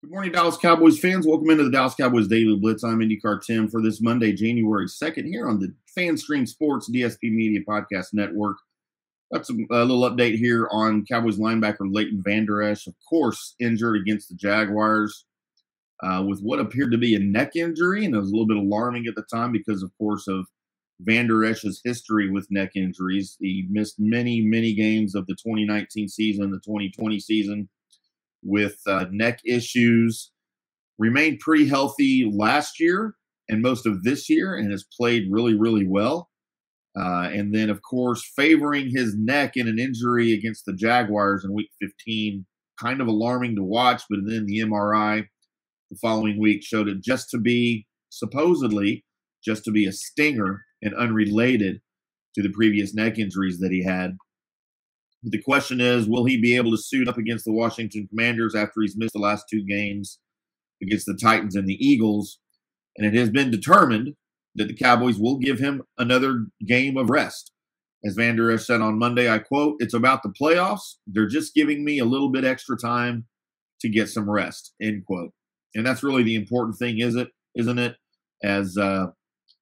Good morning, Dallas Cowboys fans. Welcome into the Dallas Cowboys Daily Blitz. I'm IndyCar Tim for this Monday, January 2nd, here on the FanStream Sports DSP Media Podcast Network. Got a little update here on Cowboys linebacker Leighton Vander, Esch, of course, injured against the Jaguars with what appeared to be a neck injury, and it was a little bit alarming at the time because, of course, of Vander Esch's history with neck injuries. He missed many games of the 2019 season, the 2020 season, with neck issues, remained pretty healthy last year and most of this year, and has played really well. And then, of course, favoring his neck in an injury against the Jaguars in Week 15, kind of alarming to watch, but then the MRI the following week showed it supposedly just to be a stinger and unrelated to the previous neck injuries that he had. The question is, will he be able to suit up against the Washington Commanders after he's missed the last two games against the Titans and the Eagles? And it has been determined that the Cowboys will give him another game of rest. As Vander Esch said on Monday, I quote, "It's about the playoffs. They're just giving me a little bit extra time to get some rest," end quote. And that's really the important thing, isn't it? As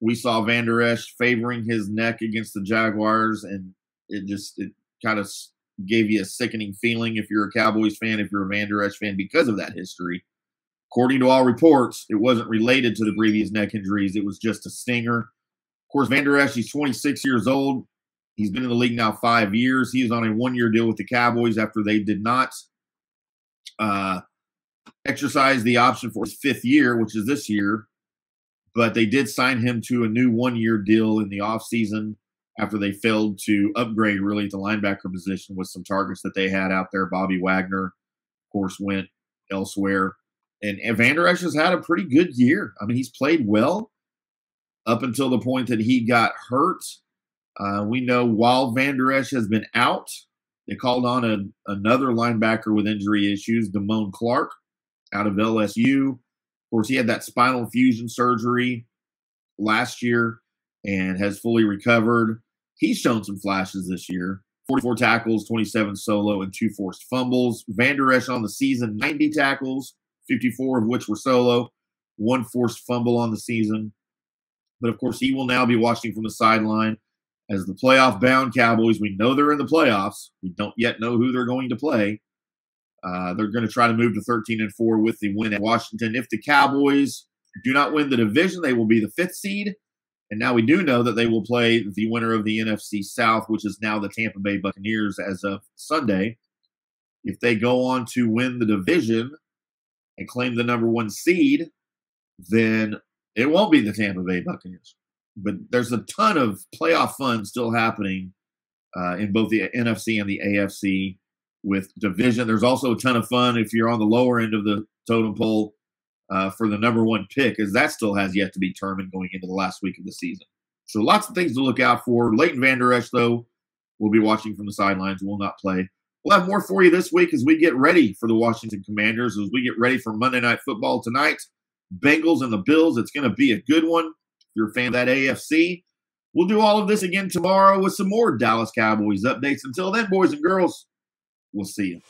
we saw Vander Esch favoring his neck against the Jaguars, and it kind of gave you a sickening feeling if you're a Cowboys fan, if you're a Vander Esch fan, because of that history. According to all reports, it wasn't related to the previous neck injuries. It was just a stinger. Of course, Vander Esch, he's 26 years old. He's been in the league now 5 years. He is on a one-year deal with the Cowboys after they did not exercise the option for his fifth year, which is this year. But they did sign him to a new one-year deal in the offseason after they failed to upgrade really at the linebacker position with some targets that they had out there. Bobby Wagner, of course, went elsewhere. And Vander Esch has had a pretty good year. I mean, he's played well up until the point that he got hurt. We know while Vander Esch has been out, they called on another linebacker with injury issues, Damone Clark, out of LSU. Of course, he had that spinal fusion surgery last year and has fully recovered. He's shown some flashes this year. 44 tackles, 27 solo, and 2 forced fumbles. Vander Esch on the season, 90 tackles, 54 of which were solo, 1 forced fumble on the season. But, of course, he will now be watching from the sideline as the playoff-bound Cowboys. We know they're in the playoffs. We don't yet know who they're going to play. They're going to try to move to 13-4 with the win at Washington. If the Cowboys do not win the division, they will be the 5th seed. And now we do know that they will play the winner of the NFC South, which is now the Tampa Bay Buccaneers as of Sunday. If they go on to win the division and claim the number 1 seed, then it won't be the Tampa Bay Buccaneers. But there's a ton of playoff fun still happening in both the NFC and the AFC with division. There's also a ton of fun if you're on the lower end of the totem pole for the number 1 pick, as that still has yet to be determined going into the last week of the season. So lots of things to look out for. Leighton Vander Esch, though, will be watching from the sidelines, will not play. We'll have more for you this week as we get ready for the Washington Commanders, as we get ready for Monday Night Football tonight. Bengals and the Bills. It's going to be a good one. If you're a fan of that AFC, we'll do all of this again tomorrow with some more Dallas Cowboys updates. Until then, boys and girls, we'll see you.